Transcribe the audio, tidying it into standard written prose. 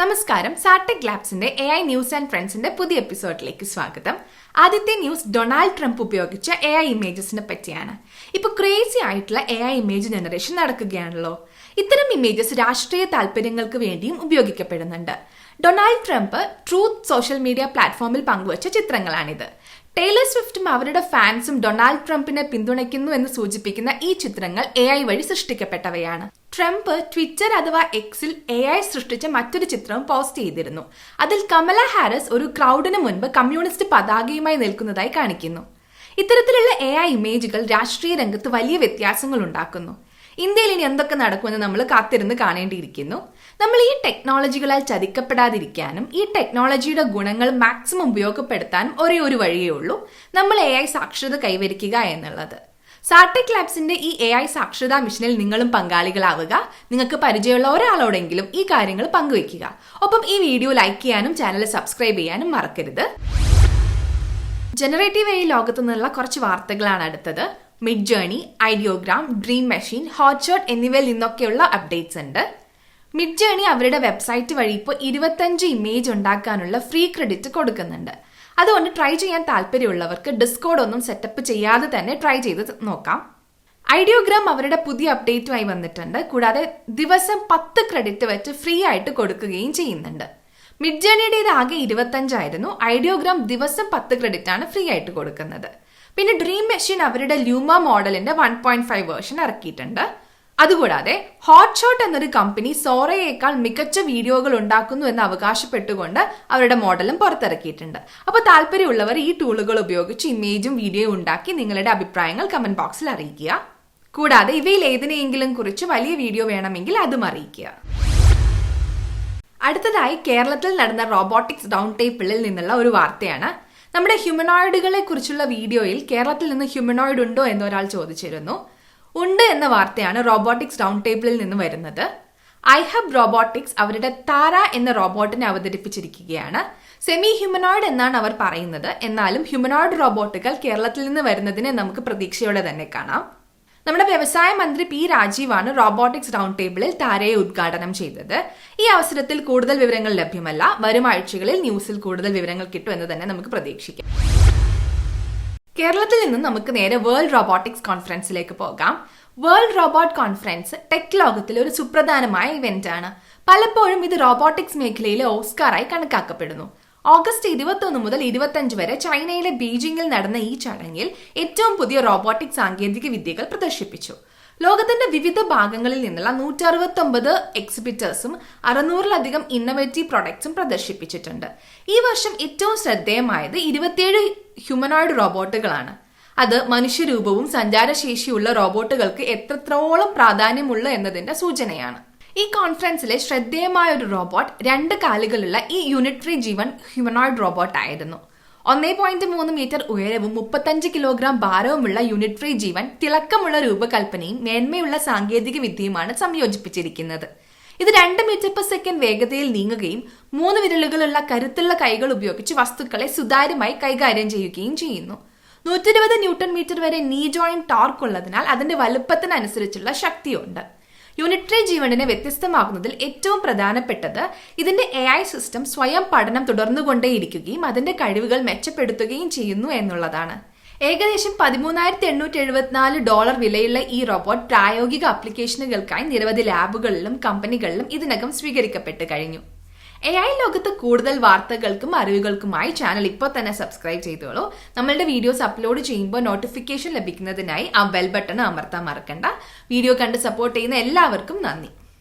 നമസ്കാരം, സാർടെക് ലാബ്സിന്റെ AI news and ഫ്രണ്ട്സിന്റെ പുതിയ എപ്പിസോഡിലേക്ക് സ്വാഗതം. ആദ്യത്തെ ന്യൂസ് ഡൊണാൾഡ് ട്രംപ് ഉപയോഗിച്ച AI ഇമേജസിനെ പറ്റിയാണ്. ഇപ്പൊ ക്രേസി ആയിട്ടുള്ള AI ഇമേജ് ജനറേഷൻ നടക്കുകയാണല്ലോ. ഇത്തരം ഇമേജസ് രാഷ്ട്രീയ താല്പര്യങ്ങൾക്ക് വേണ്ടിയും ഉപയോഗിക്കപ്പെടുന്നുണ്ട്. Donald Trump Truth social media പ്ലാറ്റ്ഫോമിൽ പങ്കുവച്ച ചിത്രങ്ങളാണിത്. ടൈലർ സ്വിഫ്റ്റും അവരുടെ ഫാൻസും ഡൊണാൾഡ് ട്രംപിനെ പിന്തുണയ്ക്കുന്നു എന്ന് സൂചിപ്പിക്കുന്ന ഈ ചിത്രങ്ങൾ AI വഴി സൃഷ്ടിക്കപ്പെട്ടവയാണ്. ട്രംപ് ട്വിറ്റർ അഥവാ എക്സിൽ AI സൃഷ്ടിച്ച മറ്റൊരു ചിത്രവും പോസ്റ്റ് ചെയ്തിരുന്നു. അതിൽ കമല ഹാരിസ് ഒരു ക്രൗഡിന് മുൻപ് കമ്മ്യൂണിസ്റ്റ് പതാകയുമായി നിൽക്കുന്നതായി കാണിക്കുന്നു. ഇത്തരത്തിലുള്ള AI ഇമേജുകൾ രാഷ്ട്രീയ രംഗത്ത് വലിയ വ്യത്യാസങ്ങൾ ഉണ്ടാക്കുന്നു. ഇന്ത്യയിൽ ഇനി എന്തൊക്കെ നടക്കുമെന്ന് നമ്മൾ കാത്തിരുന്ന് കാണേണ്ടിയിരിക്കുന്നു. നമ്മൾ ഈ ടെക്നോളജികളാൽ ചതിക്കപ്പെടാതിരിക്കാനും ഈ ടെക്നോളജിയുടെ ഗുണങ്ങൾ മാക്സിമം ഉപയോഗപ്പെടുത്താനും ഒരേ ഒരു വഴിയേ ഉള്ളൂ, നമ്മൾ AI സാക്ഷരത കൈവരിക്കുക എന്നുള്ളത്. സാർടെക് ലാബ്സിന്റെ ഈ AI സാക്ഷരതാ മിഷനിൽ നിങ്ങളും പങ്കാളികളാവുക. നിങ്ങൾക്ക് പരിചയമുള്ള ഒരാളോടെങ്കിലും ഈ കാര്യങ്ങൾ പങ്കുവയ്ക്കുക. ഒപ്പം ഈ വീഡിയോ ലൈക്ക് ചെയ്യാനും ചാനൽ സബ്സ്ക്രൈബ് ചെയ്യാനും മറക്കരുത്. ജനറേറ്റീവ് AI ലോകത്തു നിന്നുള്ള കുറച്ച് വാർത്തകളാണ് അടുത്തത്. മിഡ്ജേർണി, ഐഡിയോഗ്രാം, ഡ്രീം മെഷീൻ, ഹോട്ട്ഷോട്ട് എന്നിവയിൽ നിന്നൊക്കെയുള്ള അപ്ഡേറ്റ്സ് ഉണ്ട്. മിഡ്ജേർണി അവരുടെ വെബ്സൈറ്റ് വഴി ഇപ്പോൾ 25 ഇമേജ് ഉണ്ടാക്കാനുള്ള ഫ്രീ ക്രെഡിറ്റ് കൊടുക്കുന്നുണ്ട്. അതുകൊണ്ട് ട്രൈ ചെയ്യാൻ താല്പര്യമുള്ളവർക്ക് ഡിസ്കോഡ് ഒന്നും സെറ്റപ്പ് ചെയ്യാതെ തന്നെ ട്രൈ ചെയ്ത് നോക്കാം. ഐഡിയോഗ്രാം അവരുടെ പുതിയ അപ്ഡേറ്റുമായി വന്നിട്ടുണ്ട്. കൂടാതെ ദിവസം 10 ക്രെഡിറ്റ് വെച്ച് ഫ്രീ ആയിട്ട് കൊടുക്കുകയും ചെയ്യുന്നുണ്ട്. മിഡ്ജേർണിയുടേത് ആകെ 25 ആയിരുന്നു. ഐഡിയോഗ്രാം ദിവസം 10 ക്രെഡിറ്റ് ആണ് ഫ്രീ ആയിട്ട് കൊടുക്കുന്നത്. പിന്നെ ഡ്രീം മെഷീൻ അവരുടെ ലൂമ മോഡലിന്റെ 1.5 വേർഷൻ ഇറക്കിയിട്ടുണ്ട്. അതുകൂടാതെ ഹോട്ട്ഷോട്ട് എന്നൊരു കമ്പനി സോറയേക്കാൾ മികച്ച വീഡിയോകൾ ഉണ്ടാക്കുന്നു എന്ന് അവകാശപ്പെട്ടുകൊണ്ട് അവരുടെ മോഡലും പുറത്തിറക്കിയിട്ടുണ്ട്. അപ്പോൾ താല്പര്യമുള്ളവർ ഈ ടൂളുകൾ ഉപയോഗിച്ച് ഇമേജും വീഡിയോയും ഉണ്ടാക്കി നിങ്ങളുടെ അഭിപ്രായങ്ങൾ കമന്റ് ബോക്സിൽ അറിയിക്കുക. കൂടാതെ ഇവയിൽ ഏതിനെയെങ്കിലും കുറിച്ച് വലിയ വീഡിയോ വേണമെങ്കിൽ അതും അറിയിക്കുക. അടുത്തതായി കേരളത്തിൽ നടന്ന റോബോട്ടിക്സ് റൗണ്ട് ടേബിളിൽ നിന്നുള്ള ഒരു വാർത്തയാണ്. നമ്മുടെ ഹ്യൂമനോയിഡുകളെ കുറിച്ചുള്ള വീഡിയോയിൽ കേരളത്തിൽ നിന്ന് ഹ്യൂമനോയിഡ് ഉണ്ടോ എന്ന് ഒരാൾ ചോദിച്ചിരുന്നു. ഉണ്ട് എന്ന വാർത്തയാണ് റോബോട്ടിക്സ് റൗണ്ട് ടേബിളിൽ നിന്ന് വരുന്നത്. ഐഹബ് റോബോട്ടിക്സ് അവരുടെ താര എന്ന റോബോട്ടിനെ അവതരിപ്പിച്ചിരിക്കുകയാണ്. സെമി ഹ്യൂമനോയിഡ് എന്നാണ് അവർ പറയുന്നത്. എന്നാലും ഹ്യൂമനോയിഡ് റോബോട്ടുകൾ കേരളത്തിൽ നിന്ന് വരുന്നതിനെ നമുക്ക് പ്രതീക്ഷയോടെ തന്നെ കാണാം. നമ്മുടെ വ്യവസായ മന്ത്രി P. രാജീവാണ് റോബോട്ടിക്സ് റൗണ്ട് ടേബിളിൽ താരയെ ഉദ്ഘാടനം ചെയ്തത്. ഈ അവസരത്തിൽ കൂടുതൽ വിവരങ്ങൾ ലഭ്യമല്ല. വരും ആഴ്ചകളിൽ ന്യൂസിൽ കൂടുതൽ വിവരങ്ങൾ കിട്ടും എന്ന് തന്നെ നമുക്ക് പ്രതീക്ഷിക്കാം. കേരളത്തിൽ നിന്ന് നമുക്ക് നേരെ വേൾഡ് റോബോട്ടിക്സ് കോൺഫറൻസിലേക്ക് പോകാം. വേൾഡ് റോബോട്ട് കോൺഫറൻസ് ടെക് ലോകത്തിലെ ഒരു സുപ്രധാനമായ ഇവന്റ് ആണ്. പലപ്പോഴും ഇത് റോബോട്ടിക്സ് മേഖലയിലെ ഓസ്കാറായി കണക്കാക്കപ്പെടുന്നു. ഓഗസ്റ്റ് 21 മുതൽ 25 വരെ ചൈനയിലെ ബീജിംഗിൽ നടന്ന ഈ ചടങ്ങിൽ ഏറ്റവും പുതിയ റോബോട്ടിക് സാങ്കേതിക വിദ്യകൾ പ്രദർശിപ്പിച്ചു. ലോകത്തിന്റെ വിവിധ ഭാഗങ്ങളിൽ നിന്നുള്ള 169 എക്സിബിറ്റേഴ്സും 600-ലധികം ഇന്നോവേറ്റീവ് പ്രൊഡക്ട്സും പ്രദർശിപ്പിച്ചിട്ടുണ്ട്. ഈ വർഷം ഏറ്റവും ശ്രദ്ധേയമായത് 27 ഹ്യൂമനോയിഡ് റോബോട്ടുകളാണ്. അത് മനുഷ്യരൂപവും സഞ്ചാരശേഷിയുള്ള റോബോട്ടുകൾക്ക് എത്രത്തോളം പ്രാധാന്യമുള്ള എന്നതിന്റെ സൂചനയാണ്. ഈ കോൺഫറൻസിലെ ശ്രദ്ധേയമായ ഒരു റോബോട്ട് 2 കാലുകളുള്ള ഈ യൂണിറ്ററി ജീവൻ ഹ്യൂമനോയിഡ് റോബോട്ട് ആയിരുന്നു. 1.3 മീറ്റർ ഉയരവും 35 കിലോഗ്രാം ഭാരവുമുള്ള യൂണിറ്ററി ജീവൻ തിളക്കമുള്ള രൂപകൽപ്പനയും മേന്മയുള്ള സാങ്കേതിക വിദ്യയുമാണ് സംയോജിപ്പിച്ചിരിക്കുന്നത്. ഇത് 2 മീറ്റർ/സെക്കൻഡ് വേഗതയിൽ നീങ്ങുകയും 3 വിരലുകളുള്ള കരുത്തുള്ള കൈകൾ ഉപയോഗിച്ച് വസ്തുക്കളെ സുതാര്യമായി കൈകാര്യം ചെയ്യുകയും ചെയ്യുന്നു. 120 ന്യൂട്ടൺ മീറ്റർ വരെ നീ ജോയിന്റ് ടോർക്ക് ഉള്ളതിനാൽ അതിന്റെ വലുപ്പത്തിനനുസരിച്ചുള്ള ശക്തിയുണ്ട്. യൂണിറ്ററി ജീവനിനെ വ്യത്യസ്തമാക്കുന്നതിൽ ഏറ്റവും പ്രധാനപ്പെട്ടത് ഇതിന്റെ AI സിസ്റ്റം സ്വയം പഠനം തുടർന്നുകൊണ്ടേയിരിക്കുകയും അതിന്റെ കഴിവുകൾ മെച്ചപ്പെടുത്തുകയും ചെയ്യുന്നു എന്നുള്ളതാണ്. ഏകദേശം $13,874 വിലയുള്ള ഈ റോബോട്ട് പ്രായോഗിക ആപ്ലിക്കേഷനുകൾക്കായി നിരവധി ലാബുകളിലും കമ്പനികളിലും ഇതിനകം സ്വീകരിക്കപ്പെട്ട് കഴിഞ്ഞു. AI ലോകത്ത് കൂടുതൽ വാർത്തകൾക്കും അറിവുകൾക്കുമായി ചാനൽ ഇപ്പോൾ തന്നെ സബ്സ്ക്രൈബ് ചെയ്തോളൂ. നമ്മളുടെ വീഡിയോസ് അപ്ലോഡ് ചെയ്യുമ്പോൾ നോട്ടിഫിക്കേഷൻ ലഭിക്കുന്നതിനായി ആ ബെൽ ബട്ടൺ അമർത്താൻ മറക്കണ്ട. വീഡിയോ കണ്ട് സപ്പോർട്ട് ചെയ്യുന്ന എല്ലാവർക്കും നന്ദി.